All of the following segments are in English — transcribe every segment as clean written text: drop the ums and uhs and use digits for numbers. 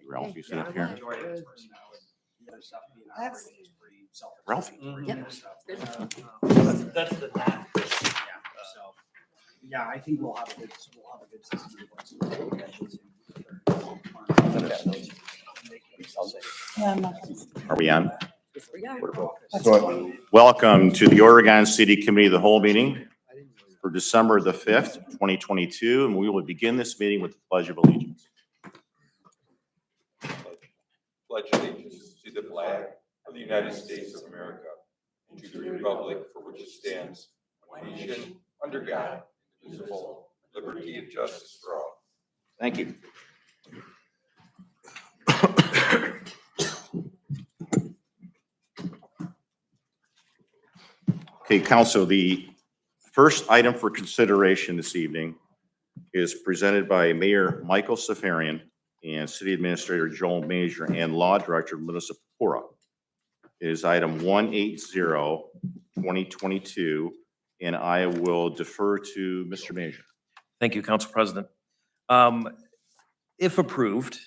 Ralph, you see Yeah, up here? majority of this personnel and the other stuff being That's- operating is pretty self. Ralphie. Yep. That's the knack. So, yeah, I think we'll have a good system. Are we on? Yes, we are. So, welcome to the Oregon City Committee of the Whole meeting for December the 5th, 2022, and we will begin this meeting with the Pledge of Allegiance. Pledge allegiance to the flag of the United States of America and to the republic for which it stands, one nation, under God, indivisible, with liberty and justice for all. Thank you. Okay, Council, the first item for consideration this evening is presented by Mayor Michael Safarian and City Administrator Joel Major and Law Director Melissa Pora. It is item 180-2022, and I will defer to Mr. Major. Thank you, Council President. If approved,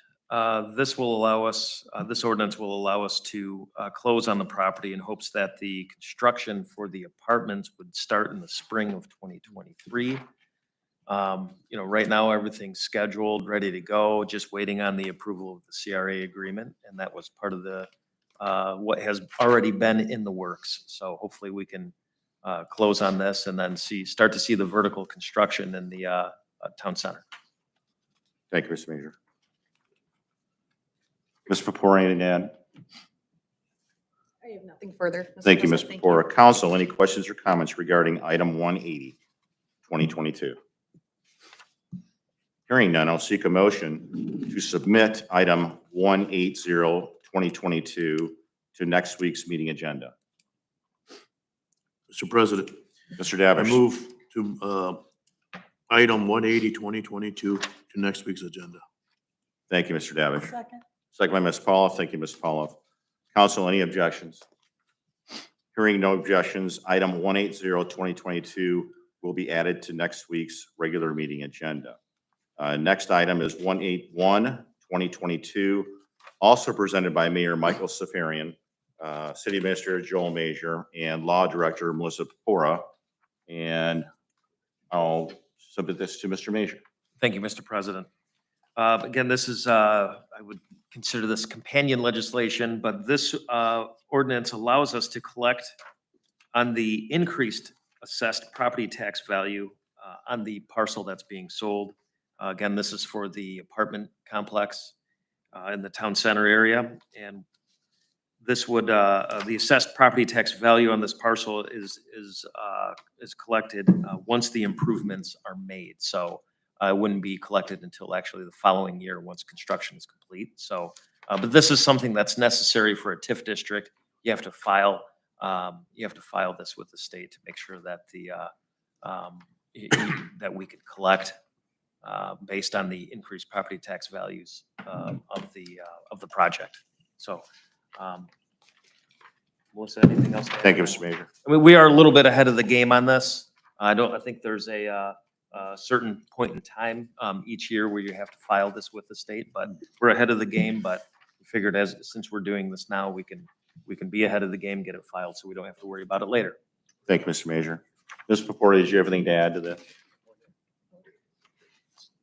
this will allow us, this ordinance will allow us to close on the property in hopes that the construction for the apartments would start in the spring of 2023. Right now, everything's scheduled, ready to go, just waiting on the approval of the CRA agreement, and that was part of the what has already been in the works. So hopefully we can close on this and then start to see the vertical construction in the town center. Thank you, Mr. Major. Ms. Purpura, anything to add? I have nothing further. Mr. Thank you, Ms. President. Purpura. Council, any questions or comments regarding item 180-2022? Hearing none, I'll seek a motion to submit item 180-2022 to next week's meeting agenda. Mr. President, Mr. I Davish. move to item 180-2022 to next week's agenda. Thank you, Mr. Davish. Second. Second by Ms. Pauloff. Thank you, Ms. Pauloff. Council, any objections? Hearing no objections, item 180-2022 will be added to next week's regular meeting agenda. Next item is 181-2022, also presented by Mayor Michael Safarian, City Administrator Joel Major, and Law Director Melissa Pora. And I'll submit this to Mr. Major. Thank you, Mr. President. Again, this is, I would consider this companion legislation, but this ordinance allows us to collect on the increased assessed property tax value on the parcel that's being sold. Again, this is for the apartment complex in the town center area. And this would, the assessed property tax value on this parcel is collected once the improvements are made. So it wouldn't be collected until actually the following year once construction is complete. So, but this is something that's necessary for a TIF district. You have to file this with the state to make sure that that we could collect based on the increased property tax values of the project. So, Melissa, anything else? Thank you, Mr. Major. I mean, we are a little bit ahead of the game on this. I think there's a certain point in time each year where you have to file this with the state, but we're ahead of the game. But we figured since we're doing this now, we can be ahead of the game, get it filed, so we don't have to worry about it later. Thank you, Mr. Major. Ms. Purpura, did you have anything to add to this?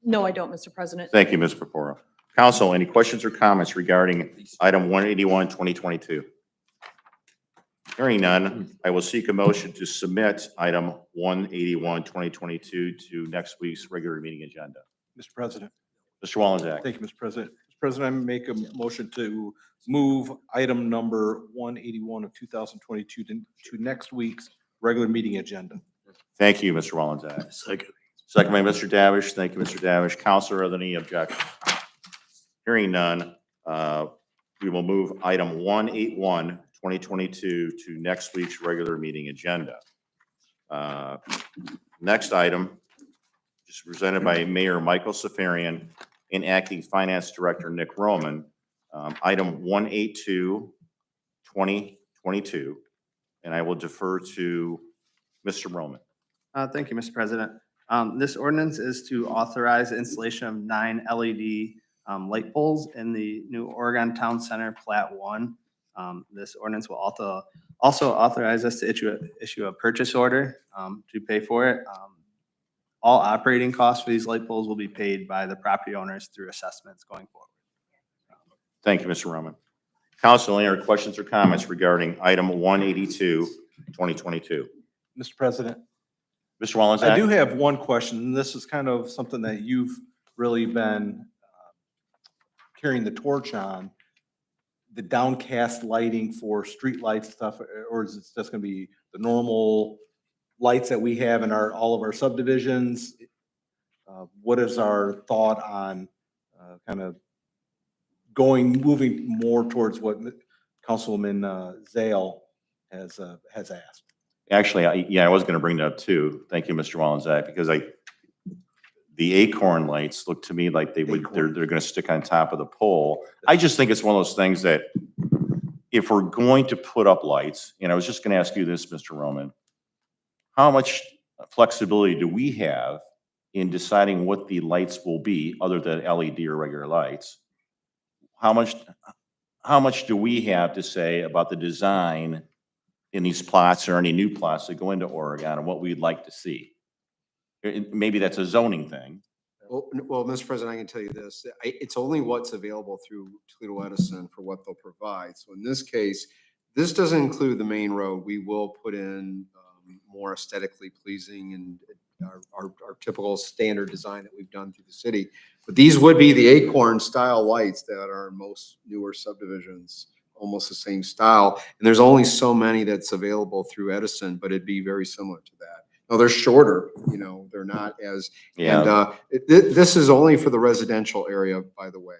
No, I don't, Mr. President. Thank you, Ms. Purpura. Council, any questions or comments regarding item 181-2022? Hearing none, I will seek a motion to submit item 181-2022 to next week's regular meeting agenda. Mr. President. Mr. Wallenczak. Thank you, Mr. President. Mr. President, I make a motion to move item number 181 of 2022 to next week's regular meeting agenda. Thank you, Mr. Wallenczak. Second. Second by Mr. Davish. Thank you, Mr. Davish. Counselor, are there any objections? Hearing none, we will move item 181-2022 to next week's regular meeting agenda. Next item is presented by Mayor Michael Safarian and Acting Finance Director Nick Roman. Item 182-2022, and I will defer to Mr. Roman. Thank you, Mr. President. This ordinance is to authorize the installation of 9 LED light poles in the new Oregon Town Center Plat 1. This ordinance will also authorize us to issue a purchase order to pay for it. All operating costs for these light poles will be paid by the property owners through assessments going forward. Thank you, Mr. Roman. Council, any other questions or comments regarding item 182, 2022? Mr. President, Mr. Wallen's. I do have one question, and this is kind of something that you've really been carrying the torch on. The downcast lighting for street lights stuff, or is it just gonna be the normal lights that we have in all of our subdivisions? What is our thought on kind of moving more towards what Councilwoman Zale has asked? Actually, I was going to bring that up too. Thank you, Mr. Wallen's, because the acorn lights look to me like they're going to stick on top of the pole. I just think it's one of those things that if we're going to put up lights, and I was just going to ask you this, Mr. Roman, how much flexibility do we have in deciding what the lights will be other than LED or regular lights? How much do we have to say about the design in these plots or any new plots that go into Oregon and what we'd like to see? Maybe that's a zoning thing. Well, Mr. President, I can tell you this, it's only what's available through Toledo Edison for what they'll provide. So in this case, this doesn't include the main road. We will put in more aesthetically pleasing and our typical standard design that we've done through the city. But these would be the acorn style lights that are in most newer subdivisions, almost the same style. And there's only so many that's available through Edison, but it'd be very similar to that. No, they're shorter, they're not as, Yeah. and this is only for the residential area, by the way.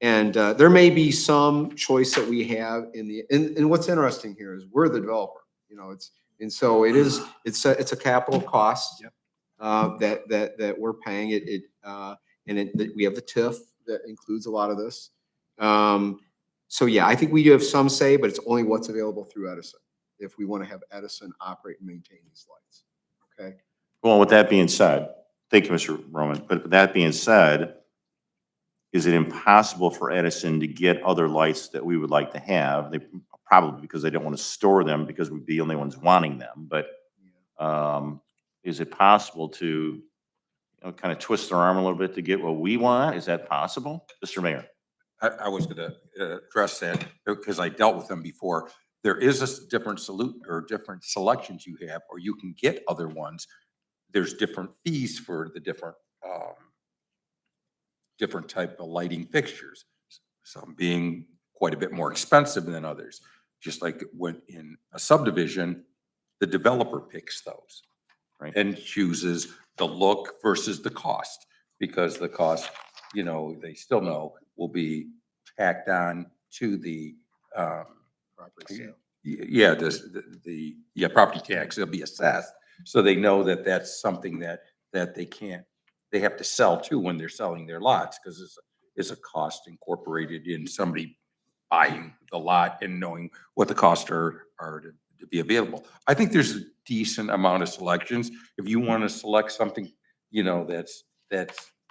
There may be some choice that we have and what's interesting here is we're the developer, it's a capital cost. Yep. That we're paying we have the TIF that includes a lot of this. So yeah, I think we do have some say, but it's only what's available through Edison if we want to have Edison operate and maintain these lights. Okay. Well, with that being said, thank you, Mr. Roman, but with that being said, is it impossible for Edison to get other lights that we would like to have? They probably, because they don't want to store them because we'd be the only ones wanting them, but is it possible to kind of twist their arm a little bit to get what we want? Is that possible? Mr. Mayor? I was going to address that because I dealt with them before. There is a different different selections you have, or you can get other ones. There's different fees for the different type of lighting fixtures. Some being quite a bit more expensive than others. Just like when in a subdivision, the developer picks those, Right. and chooses the look versus the cost, because the cost, they still know will be tacked on to the Property sale. Property tax, it'll be assessed. So they know that that's something that they have to sell too when they're selling their lots, because it's a cost incorporated in somebody buying the lot and knowing what the costs are to be available. I think there's a decent amount of selections. If you want to select something, that's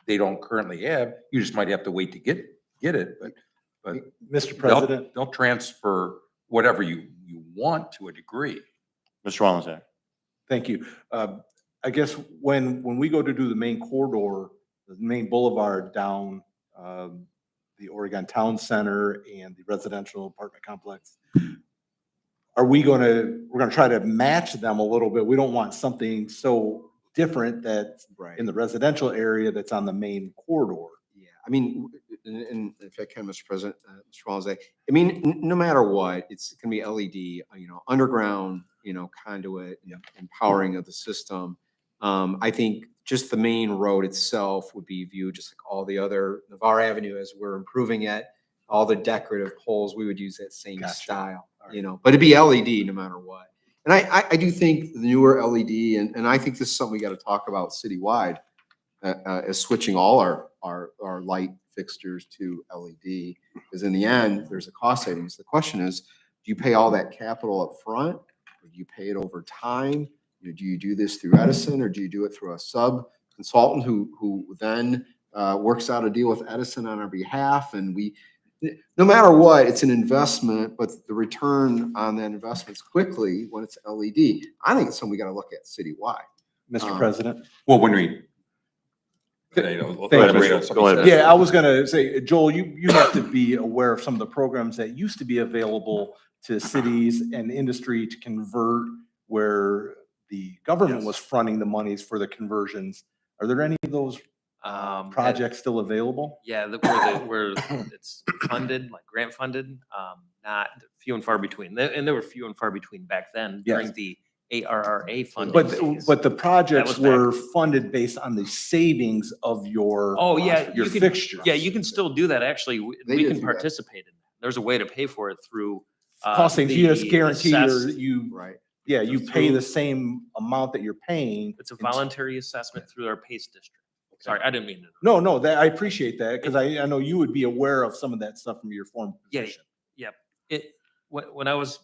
they don't currently have, you just might have to wait to get it, but Mr. President, they'll transfer whatever you want to a degree. Mr. Wallen's. thank you. I guess when we go to do the main corridor, the main boulevard down the Oregon Town Center and the residential apartment complex, we're going to try to match them a little bit. We don't want something so different that's Right. in the residential area that's on the main corridor. Yeah, I mean, and if I can, Mr. President, Mr. Walls, no matter what, it's gonna be LED, underground, conduit, and powering of the system. I think just the main road itself would be viewed just like all the other Navarre Avenue as we're improving it. All the decorative poles, we would use that same Gotcha. style, All right. but it'd be LED no matter what. And I do think the newer LED, and I think this is something we got to talk about citywide, is switching all our light fixtures to LED, because in the end, there's a cost savings. The question is, do you pay all that capital up front, or do you pay it over time? Do you do this through Edison, or do you do it through a sub consultant who then works out a deal with Edison on our behalf, and no matter what, it's an investment, but the return on that investment is quickly when it's LED. I think it's something we got to look at citywide. Mr. President? Well, when we. Thank you. Elaborate on something Go ahead. you said. Yeah, I was gonna say, Joel, you have to be aware of some of the programs that used to be available to cities and industry to convert where the government was fronting the monies for the conversions. Are there any of those projects still available? Yeah, where it's funded, like grant funded, not few and far between. And there were few and far between back then during Yes. the ARRA funding. But, days. but the projects was back- were funded based on the savings of your. Oh, yeah, Your you can- fixtures. Yeah, you can still do that. Actually, They we did can do that. participate in that. There's a way to pay for it through. Cost savings, you just the guarantee assessed- you, Right. yeah, you pay through- the same amount that you're paying. It's a voluntary assessment through our PACE district. Sorry, I didn't mean to. No, I appreciate that, because I know you would be aware of some of that stuff from your former Yeah, position. When I was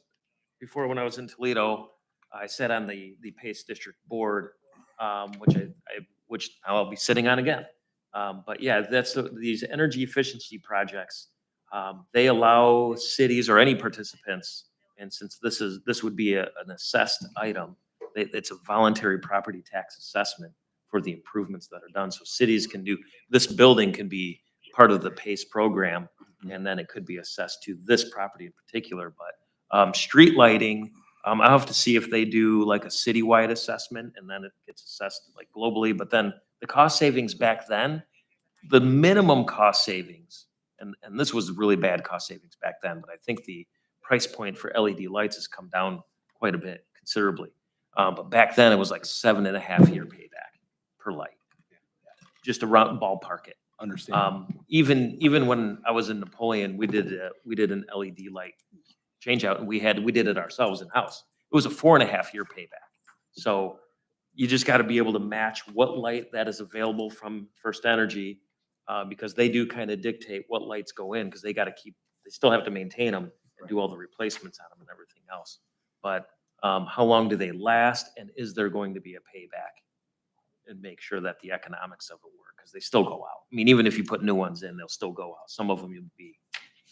in Toledo, I sat on the PACE district board, which now I'll be sitting on again. But yeah, these energy efficiency projects. They allow cities or any participants, and since this would be an assessed item, it's a voluntary property tax assessment for the improvements that are done. So cities can do, this building can be part of the PACE program, and then it could be assessed to this property in particular. But street lighting, I'll have to see if they do like a citywide assessment, and then it gets assessed like globally. But then the cost savings back then, the minimum cost savings, and this was really bad cost savings back then, but I think the price point for LED lights has come down quite a bit, considerably. But back then, it was like 7.5 year payback per light. Just around ballpark it. Understand. Even when I was in Napoleon, we did an LED light change out, and we did it ourselves in-house. It was a 4.5 year payback. So you just got to be able to match what light that is available from First Energy, because they do kind of dictate what lights go in, because they still have to maintain them and do all the replacements on them and everything else. But how long do they last, and is there going to be a payback? And make sure that the economics of it work, because they still go out. I mean, even if you put new ones in, they'll still go out. Some of them you'll be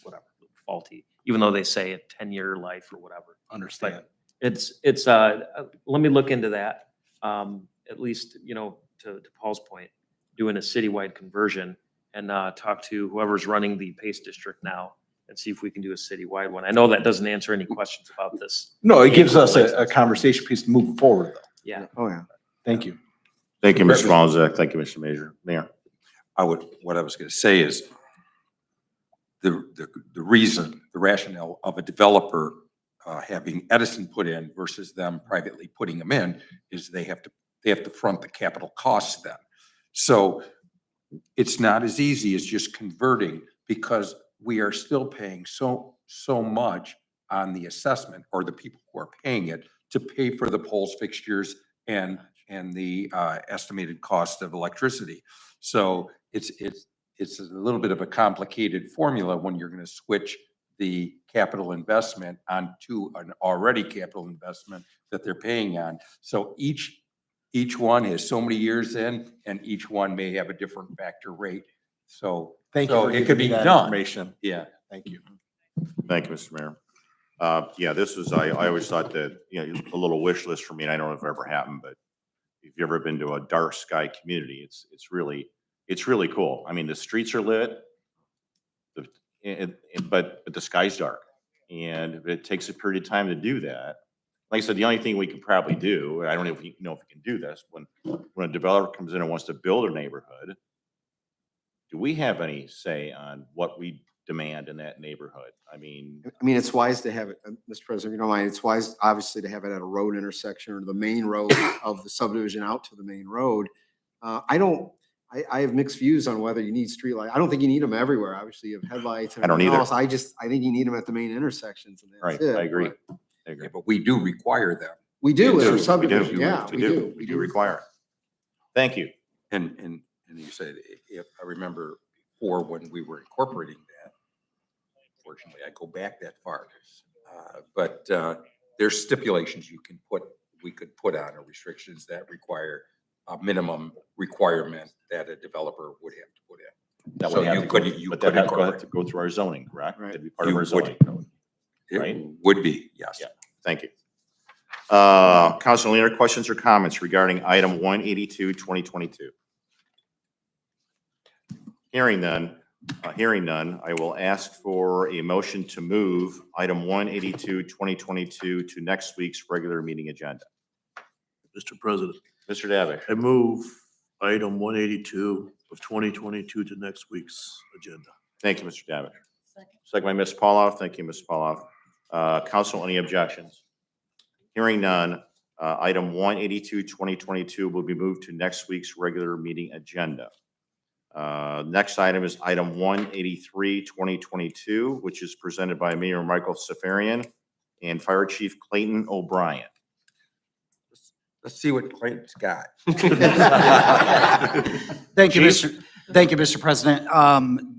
whatever, faulty, even though they say a 10-year life or whatever. Understand. It's let me look into that. At least, to Paul's point, doing a citywide conversion, and talk to whoever's running the PACE district now and see if we can do a citywide one. I know that doesn't answer any questions about this. No, it gives us a conversation piece to move forward, though. Yeah. Oh, yeah. Thank you. Thank you, Mr. Malinzak. Thank you, Mr. Mayor. What I was gonna say is the reason, the rationale of a developer having Edison put in versus them privately putting them in is they have to front the capital costs then. So it's not as easy as just converting, because we are still paying so much on the assessment, or the people who are paying it, to pay for the poles, fixtures, and the estimated cost of electricity. So it's a little bit of a complicated formula when you're going to switch the capital investment onto an already capital investment that they're paying on. So each one has so many years in, and each one may have a different factor rate. So Thank you. So for it giving could me be that done. information. yeah. Thank you. Thank you, Mr. Mayor. Yeah, this was, I always thought that, a little wish list for me, and I don't know if it ever happened, but if you've ever been to a dark sky community, it's really cool. I mean, the streets are lit, but the sky's dark, and it takes a period of time to do that. Like I said, the only thing we could probably do, I don't know if we can do this, when a developer comes in and wants to build a neighborhood, do we have any say on what we demand in that neighborhood? I mean, It's wise to have it, Mr. President, if you don't mind, it's wise, obviously, to have it at a road intersection or the main road of the subdivision out to the main road. I have mixed views on whether you need streetlight. I don't think you need them everywhere. Obviously, you have headlights and I don't everything either. else. I think you need them at the main intersections, and right, that's it. I agree. But I agree. But we do require them. We do, We in our do, subdivision, we yeah, We do require it. Thank you. And you said, if I remember before when we were incorporating that, fortunately, I go back that far. But there's stipulations we could put on, or restrictions that require minimum requirement that a developer would have to put in. That So would have you to could- go- you But could that has incorporate. to go through our zoning, correct? Right. That'd be part of You our would. zoning code. Right. It would be, yes. Yeah. Thank you. Council, any other questions or comments regarding item 182, 2022? Hearing none, I will ask for a motion to move item 182, 2022 to next week's regular meeting agenda. Mr. President, Mr. Davish, I move item 182 of 2022 to next week's agenda. thank you, Mr. Davish. Second by Ms. Pauloff. Thank you, Ms. Pauloff. Council, any objections? Hearing none, item 182, 2022 will be moved to next week's regular meeting agenda. Next item is item 183, 2022, which is presented by Mayor Michael Safarian and Fire Chief Clayton O'Brien. Let's see what Clayton's got. Thank you, Chief? Mr. President.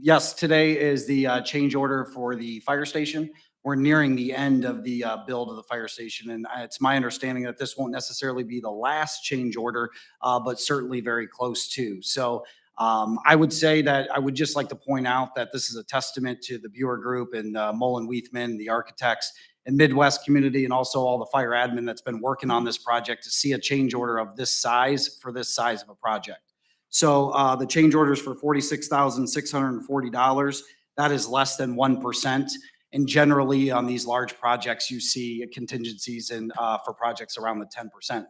Yes, today is the change order for the fire station. We're nearing the end of the build of the fire station, and it's my understanding that this won't necessarily be the last change order, but certainly very close to. So I would say that I would just like to point out that this is a testament to the Buer Group and Mullen Weithman, the architects, and Midwest community, and also all the fire admin that's been working on this project to see a change order of this size for this size of a project. So the change order is for $46,640. That is less than 1%. And generally on these large projects, you see contingencies in for projects around the 10%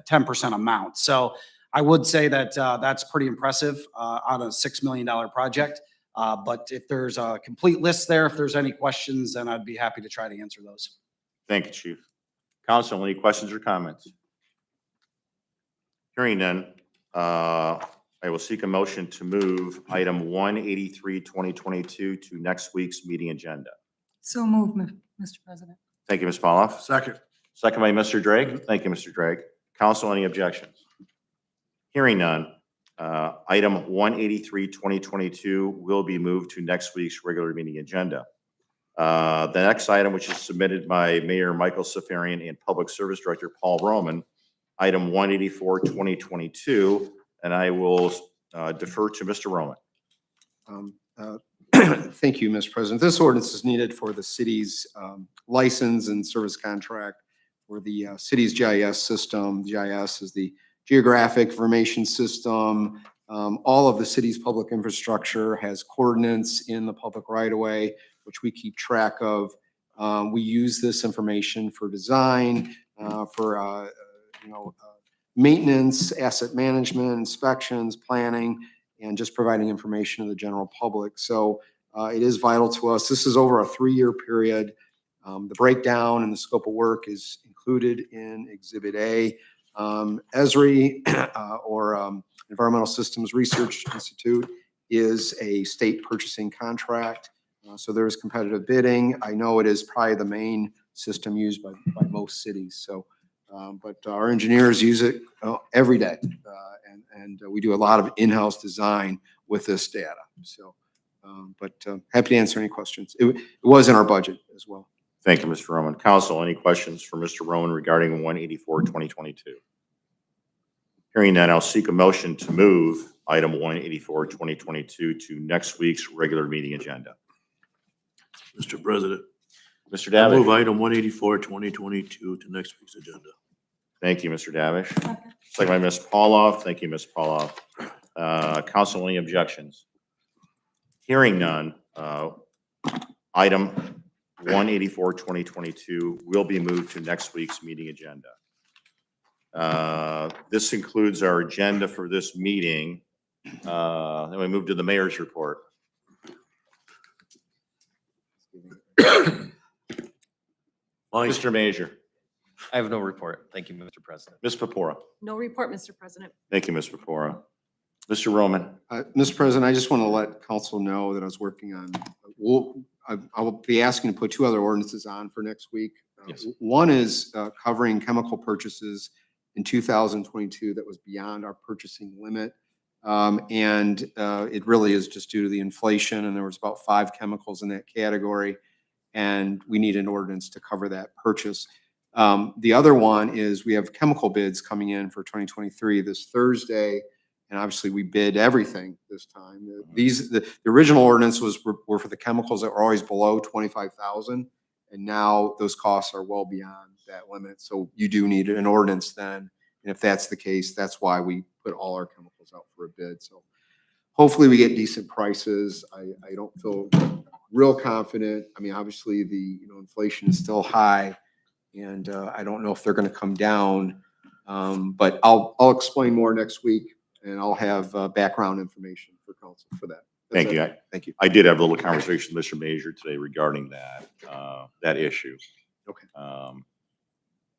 10% amount. So I would say that that's pretty impressive on a $6 million project. But if there's a complete list there, if there's any questions, then I'd be happy to try to answer those. Thank you, Chief. Council, any questions or comments? Hearing none, I will seek a motion to move item 183, 2022 to next week's meeting agenda. So move, Mr. President. Thank you, Ms. Pauloff. Second. Second by Mr. Drake. Thank you, Mr. Drake. Council, any objections? Hearing none, item 183, 2022 will be moved to next week's regular meeting agenda. The next item, which is submitted by Mayor Michael Safarian and Public Service Director Paul Roman, item 184, 2022, and I will defer to Mr. Roman. Thank you, Mr. President. This ordinance is needed for the city's license and service contract for the city's GIS system. GIS is the Geographic Information System. All of the city's public infrastructure has coordinates in the public right-of-way, which we keep track of. We use this information for design, for maintenance, asset management, inspections, planning, and just providing information to the general public. So it is vital to us. This is over a 3-year period. The breakdown and the scope of work is included in Exhibit A. ESRI, or Environmental Systems Research Institute, is a state purchasing contract. So there is competitive bidding. I know it is probably the main system used by most cities. So, but our engineers use it every day. And we do a lot of in-house design with this data. So, happy to answer any questions. It was in our budget as well. Thank you, Mr. Roman. Council, any questions for Mr. Roman regarding 184, 2022? Hearing that, I'll seek a motion to move item 184, 2022 to next week's regular meeting agenda. Mr. President, Mr. I move Davish. item 184, 2022 to next week's agenda. Thank you, Mr. Davish. Second by Ms. Pauloff. Thank you, Ms. Pauloff. Council, any objections? Hearing none, item 184, 2022 will be moved to next week's meeting agenda. This includes our agenda for this meeting. Then we move to the mayor's report. Mike, Mr. Major, I have no report. Thank you, Mr. President. Ms. Pepora. No report, Mr. President. Thank you, Ms. Pepora. Mr. Roman. Mr. President, I just want to let council know that I was working on, I will be asking to put 2 other ordinances on for next week. Yes. One is covering chemical purchases in 2022 that was beyond our purchasing limit. It really is just due to the inflation, and there was about 5 chemicals in that category, and we need an ordinance to cover that purchase. The other one is we have chemical bids coming in for 2023 this Thursday. And obviously we bid everything this time. The original ordinance were for the chemicals that were always below 25,000. And now those costs are well beyond that limit. So you do need an ordinance then. And if that's the case, that's why we put all our chemicals out for a bid. So hopefully we get decent prices. I don't feel real confident. I mean, obviously inflation is still high and I don't know if they're going to come down. But I'll explain more next week and I'll have background information for council for that. That's Thank you. it. Thank you. I did have a little conversation with Mr. Major today regarding that issue. Okay.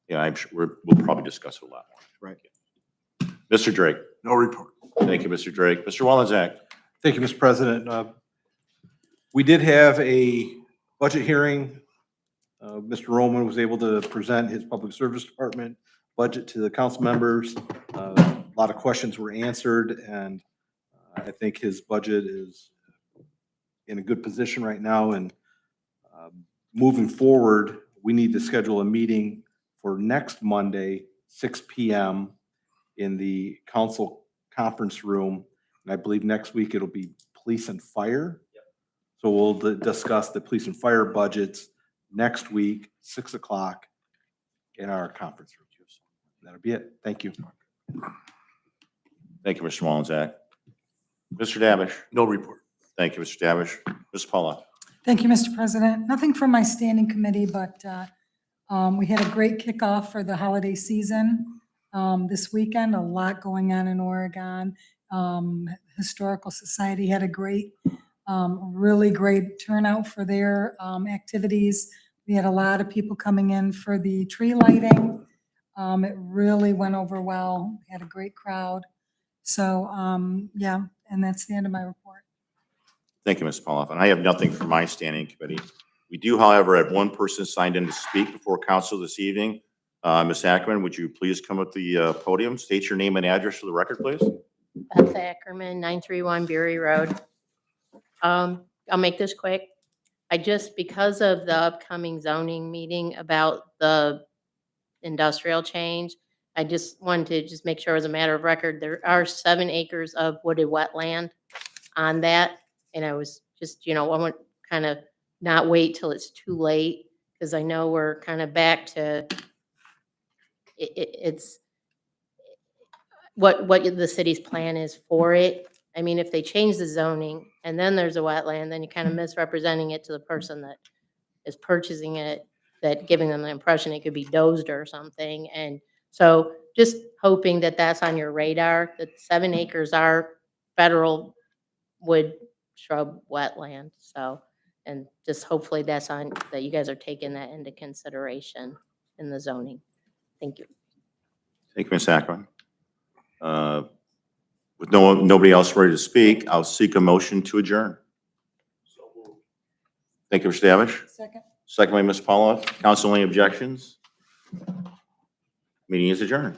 Yeah, I'm sure we'll probably discuss it a lot more. Right. Mr. Drake. No report. Thank you, Mr. Drake. Mr. Wallenczak. Thank you, Mr. President. We did have a budget hearing. Mr. Roman was able to present his public service department budget to the council members. A lot of questions were answered, and I think his budget is in a good position right now. And moving forward, we need to schedule a meeting for next Monday, 6 p.m. in the council conference room. And I believe next week it'll be police and fire. So we'll discuss the police and fire budgets next week, 6 o'clock in our conference room. That'll be it. Thank you. Thank you, Mr. Wallenczak. Mr. Davish. No report. Thank you, Mr. Davish. Ms. Paula. Thank you, Mr. President. Nothing from my standing committee, but we had a great kickoff for the holiday season this weekend. A lot going on in Oregon. Historical Society had a great, really great turnout for their activities. We had a lot of people coming in for the tree lighting. It really went over well. We had a great crowd. So, yeah, and that's the end of my report. Thank you, Ms. Paula. And I have nothing for my standing committee. We do, however, have one person signed in to speak before council this evening. Ms. Ackerman, would you please come up the podium, state your name and address for the record, please? Beth Ackerman, 931 Bury Road. I'll make this quick. Because of the upcoming zoning meeting about the industrial change, I just wanted to just make sure as a matter of record, there are 7 acres of wooded wetland on that. And I was just, I want to kind of not wait till it's too late because I know we're kind of back to it's what the city's plan is for it. I mean, if they change the zoning and then there's a wetland, then you're kind of misrepresenting it to the person that is purchasing it, that giving them the impression it could be dozed or something. And so just hoping that that's on your radar, that 7 acres are federal wood shrub wetland. So, and just hopefully that you guys are taking that into consideration in the zoning. Thank you. Thank you, Ms. Ackerman. With nobody else ready to speak, I'll seek a motion to adjourn. Thank you, Mr. Davish. Second. Second by Ms. Paula. Council, any objections? Meeting is adjourned.